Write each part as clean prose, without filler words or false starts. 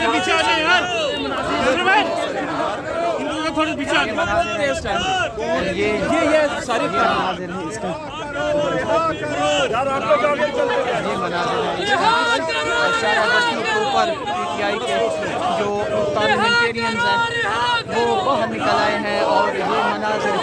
पीछे आ जाए यार, थोड़े पीछे आ जाए। ये सारी मनाजिर है इसका, ये मनाजिर है शारा बस्ती के ऊपर PTI के जो पार्लियामेंटेरियंस हैं वो बाहर निकल आए हैं और ये मनाजिर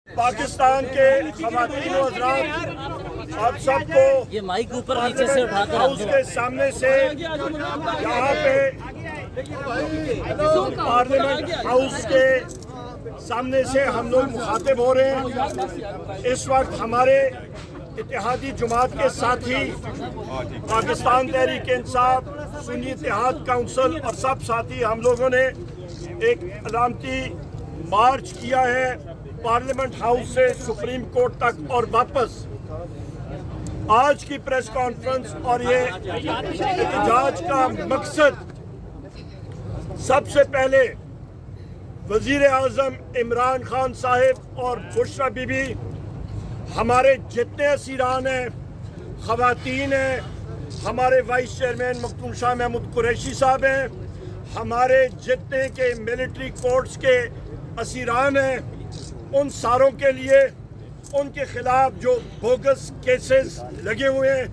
पाकिस्तान के ख़वातीन और हज़रात, आप सबको ये माइक ऊपर नीचे से उठाकर हाउस के सामने से यहाँ पे पार्लियामेंट हाउस के सामने से हम लोग मुखातिब हो रहे हैं। इस वक्त हमारे इत्तेहादी जमात के साथी पाकिस्तान तहरीक इंसाफ, सुन्नी इत्तेहाद काउंसिल और सब साथी हम लोगों ने एक अलामती मार्च किया है पार्लियामेंट हाउस से सुप्रीम कोर्ट तक और वापस। आज की प्रेस कॉन्फ्रेंस और ये एहतजाज का मकसद सबसे पहले वजीर आज़म इमरान खान साहिब और बुशरा बीबी, हमारे जितने असीरान हैं, ख़वातीन हैं, हमारे वाइस चेयरमैन मखदूम शाह महमूद कुरैशी साहब हैं, हमारे जितने के मिलिट्री कोर्ट्स के असीरान हैं, उन सारों के लिए उनके ख़िलाफ़ जो बोगस केसेस लगे हुए हैं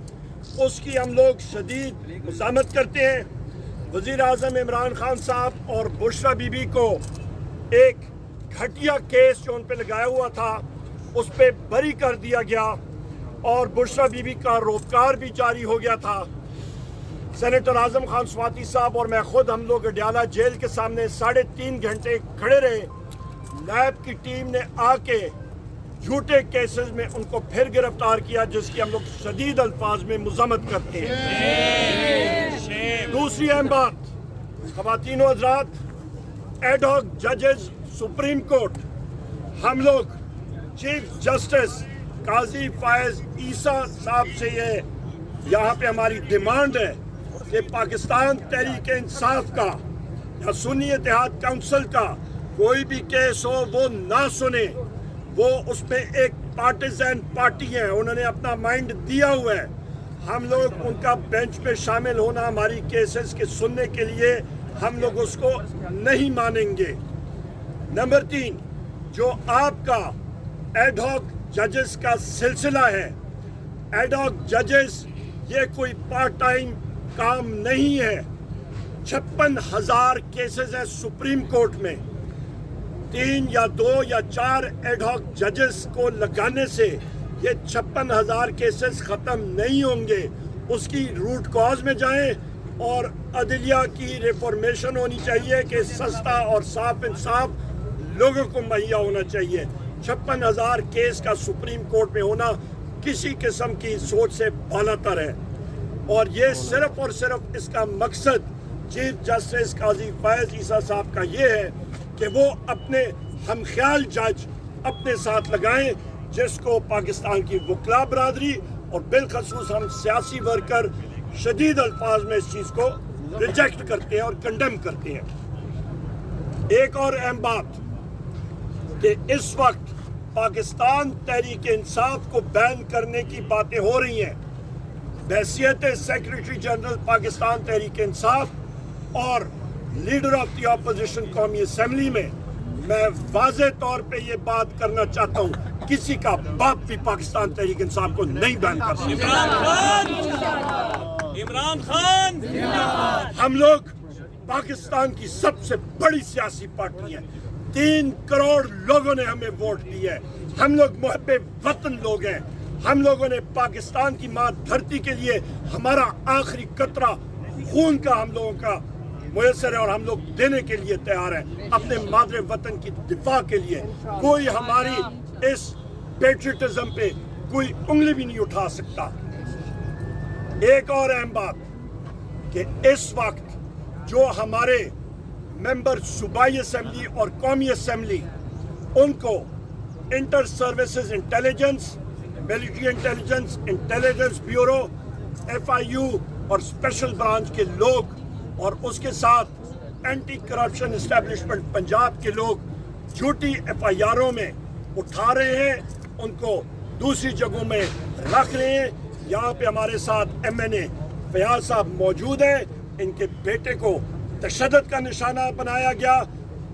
उसकी हम लोग शदीद मुज़ामत करते हैं। वज़ीर आज़म इमरान खान साहब और बुशरा बीबी को एक घटिया केस जो उन पे लगाया हुआ था उस पे बरी कर दिया गया और बुशरा बीबी का रोज़गार भी जारी हो गया था। सेनेटर आज़म खान स्वाति साहब और मैं खुद हम लोग अडयाला जेल के सामने 3.5 घंटे खड़े रहे। लैब की टीम ने आके झूठे केसेस में उनको फिर गिरफ्तार किया, जिसकी हम लोग शदीद अल्फाज में मुज़म्मत करते हैं। दूसरी अहम बात, ख़वातीन व हज़रात, एडहॉक जजेस सुप्रीम कोर्ट, हम लोग चीफ जस्टिस काजी फायज ईसा साहब से ये यहाँ पे हमारी डिमांड है कि पाकिस्तान तहरीक इंसाफ का या सुन्नी इत्तेहाद काउंसिल का कोई भी केस हो वो ना सुने। वो उसमें एक पार्टिजन पार्टी है, उन्होंने अपना माइंड दिया हुआ है। हम लोग उनका बेंच पे शामिल होना हमारी केसेस के सुनने के लिए हम लोग उसको नहीं मानेंगे। नंबर 3, जो आपका एडहॉक जजेस का सिलसिला है, एडहॉक जजेस ये कोई पार्ट टाइम काम नहीं है। 56,000 केसेस हैं सुप्रीम कोर्ट में। 3 या 2 या 4 एडहॉक जजेस को लगाने से ये 56,000 केसेस ख़त्म नहीं होंगे। उसकी रूट कॉज में जाएं और अदलिया की रिफॉर्मेशन होनी चाहिए कि सस्ता और साफ इंसाफ लोगों को मुहैया होना चाहिए। 56,000 केस का सुप्रीम कोर्ट में होना किसी किस्म की सोच से बालातर है और ये सिर्फ और सिर्फ इसका मकसद चीफ जस्टिस काजी फायज ईसा साहब का ये है कि वो अपने हमख्याल जज अपने साथ लगाएं, जिसको पाकिस्तान की वकला बरादरी और बिलखसूस हम सियासी वर्कर शदीद अल्फाज में इस चीज़ को रिजेक्ट करते हैं और कंडेम करते हैं। एक और अहम बात कि इस वक्त पाकिस्तान तहरीक इंसाफ को बैन करने की बातें हो रही हैं। बहैसियत सेक्रेटरी जनरल पाकिस्तान तहरीक इंसाफ और लीडर ऑफ द अपोजिशन कौमी असम्बली में मैं वाज़े तौर पे ये बात करना चाहता हूँ, किसी का बाप भी पाकिस्तान तहरीक इंसाफ को नहीं बैन कर सकता। इमरान खान हम लोग पाकिस्तान की सबसे बड़ी सियासी पार्टी है। 3 करोड़ लोगों ने हमें वोट दिया है। हम लोग मुहब्बे वतन लोग हैं। हम लोगों ने पाकिस्तान की माँ धरती के लिए हमारा आखिरी कतरा खून का हम लोगों का मुयस्सर है और हम लोग देने के लिए तैयार हैं अपने मादरे वतन की दिफा के लिए। कोई हमारी इस पेट्रियटिज्म पे कोई उंगली भी नहीं उठा सकता। एक और अहम बात कि इस वक्त जो हमारे मेंबर सूबाई असेंबली और कौमी असेंबली, उनको inter services intelligence, military intelligence, intelligence bureau, FIU और स्पेशल ब्रांच के लोग और उसके साथ एंटी करप्शन एस्टेब्लिशमेंट पंजाब के लोग झूठी FIRों में उठा रहे हैं, उनको दूसरी जगहों में रख रहे हैं। यहाँ पे हमारे साथ MNA फयाज साहब मौजूद हैं। इनके बेटे को तशद्दुद का निशाना बनाया गया।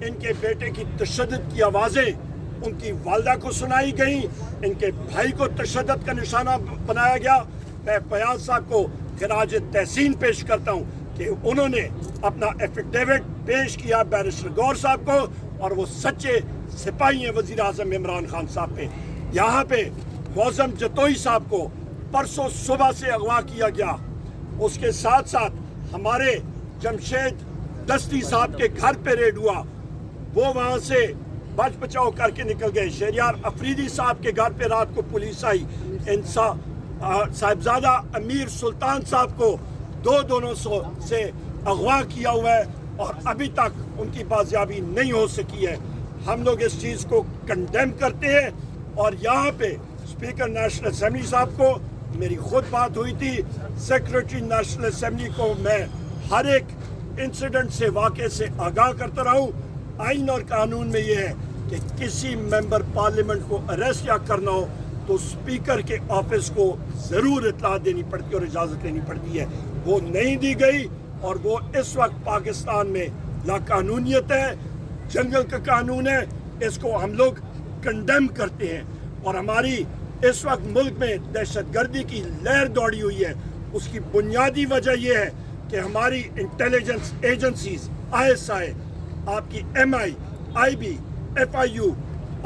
इनके बेटे की तशद्दुद की आवाज़ें उनकी वालदा को सुनाई गई। इनके भाई को तशद्दुद का निशाना बनाया गया। मैं फयाज साहब को खिराज तहसीन पेश करता हूँ कि उन्होंने अपना एफिडेविट पेश किया बैरिस्टर गौर साहब को और वो सच्चे सिपाही हैं वज़ीर आज़म इमरान खान साहब पे। यहाँ पे मौज़म जतोई साहब को परसों सुबह से अगवा किया गया। उसके साथ साथ हमारे जमशेद दस्ती साहब के घर पे रेड हुआ, वो वहाँ से बच बचाव करके निकल गए। शहरियार अफरीदी साहब के घर पे रात को पुलिस आई। साहिबजादा अमीर सुल्तान साहब को दोनों से अगवा किया हुआ है और अभी तक उनकी बाजियाबी नहीं हो सकी है। हम लोग इस चीज़ को कंडेम करते हैं और यहाँ पे स्पीकर नेशनल असेंबली साहब को मेरी खुद बात हुई थी। सेक्रेटरी नेशनल असेंबली को मैं हर एक इंसिडेंट से, वाक़े से आगाह करता रहूँ। आइन और कानून में ये है कि किसी मेंबर पार्लियामेंट को अरेस्ट या करना हो तो स्पीकर के ऑफिस को ज़रूर इत्तला देनी पड़ती है और इजाज़त लेनी पड़ती है। वो नहीं दी गई और वो इस वक्त पाकिस्तान में लाकानूनियत है, जंगल का कानून है। इसको हम लोग कंडेम करते हैं और हमारी इस वक्त मुल्क में दहशतगर्दी की लहर दौड़ी हुई है। उसकी बुनियादी वजह यह है कि हमारी इंटेलिजेंस एजेंसीज, ISI, आपकी MI, IB, FIU,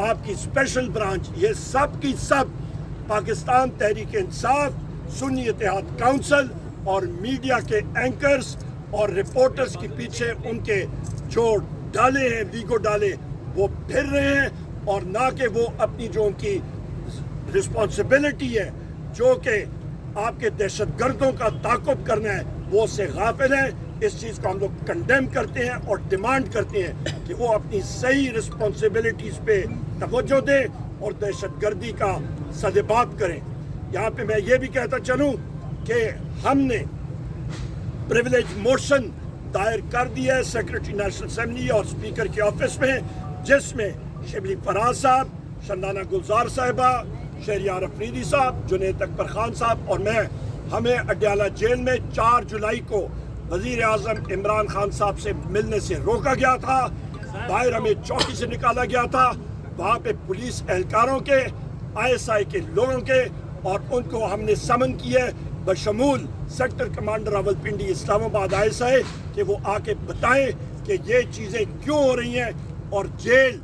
आपकी स्पेशल ब्रांच, ये सब की सब पाकिस्तान तहरीक इंसाफ, सुन्नी इत्तेहाद काउंसिल और मीडिया के एंकर्स और रिपोर्टर्स के पीछे उनके जो डाले हैं, वीगो डाले, वो फिर रहे हैं और ना कि वो अपनी जो उनकी रिस्पॉन्सिबिलिटी है जो कि आपके दहशतगर्दों का ताक़ुब करना है, वो से गाफिल है। इस चीज़ को हम लोग कंडेम करते हैं और डिमांड करते हैं कि वो अपनी सही रिस्पॉन्सिबिलिटीज़ पे तवज्जो दें और दहशतगर्दी का सदेबात करें। यहाँ पे मैं ये भी कहता चलूँ कि हमने प्रिविलेज मोशन दायर कर दिया है सेक्रेटरी नेशनल असेंबली और स्पीकर के ऑफिस में, जिसमें शिबली फराज साहब, शंदाना गुलजार साहिबा, शहरियार अफरीदी साहब, जुनैद अकबर खान साहब और मैं, हमें अडयाला जेल में 4 जुलाई को वज़ीर आज़म इमरान खान साहब से मिलने से रोका गया था। बाहर हमें चौकी से निकाला गया था। वहाँ पे पुलिस एहलकारों के, ISI के लोगों के, और उनको हमने समन किया बशमूल sector commander Rawalpindi Islamabad ISI कि वो आके बताएं कि ये चीज़ें क्यों हो रही हैं और जेल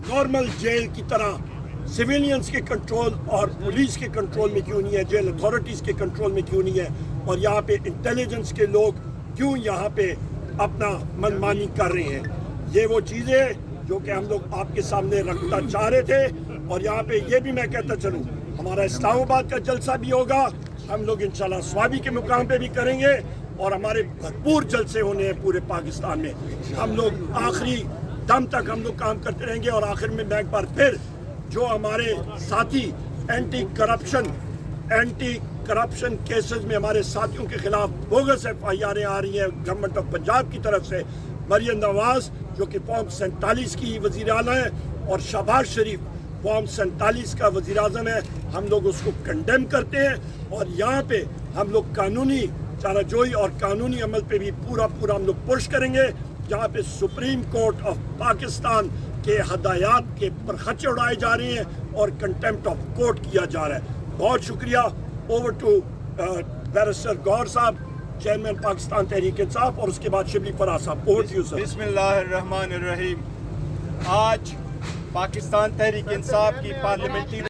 नॉर्मल जेल की तरह सिविलियंस के कंट्रोल और पुलिस के कंट्रोल में क्यों नहीं है, जेल अथॉरिटीज़ के कंट्रोल में क्यों नहीं है, और यहाँ पे इंटेलिजेंस के लोग क्यों यहाँ पे अपना मनमानी कर रहे हैं। ये वो चीज़ें जो कि हम लोग आपके सामने रखना चाह रहे थे। और यहाँ पे ये भी मैं कहता चलूँ, हमारा इस्लामाबाद का जलसा भी होगा, हम लोग इंशाल्लाह स्वाबी के मुकाम पे भी करेंगे और हमारे भरपूर जलसे होने हैं पूरे पाकिस्तान में। हम लोग आखिरी दम तक हम लोग काम करते रहेंगे। और आखिर में मैं एक बार फिर जो हमारे साथी एंटी करप्शन केसेस में हमारे साथियों के खिलाफ बोगस FIR आ रही हैं गवर्नमेंट ऑफ पंजाब की तरफ से, मरियम नवाज जो कि फॉर्म 47 की वज़ीर आला है और शहबाज शरीफ फॉर्म 47 का वज़ीर आज़म है, हम लोग उसको कंडेम करते हैं। और यहाँ पे हम लोग कानूनी चाराजोई और कानूनी अमल पे भी पूरा हम लोग पुश करेंगे। जहाँ पे सुप्रीम कोर्ट ऑफ पाकिस्तान کے ہدایات کے پرخچے اڑائے جا رہے ہیں اور کنٹمپٹ آف کورٹ کیا جا رہا ہے. بہت شکریہ. اوور ٹو بیرسٹر گور صاحب, چیئرمین پاکستان تحریک انصاف, اور اس کے بعد شبلی فراز صاحب. Over to you sir. بسم اللہ الرحمن الرحیم. آج پاکستان تحریک انصاف کی پارلیمنٹری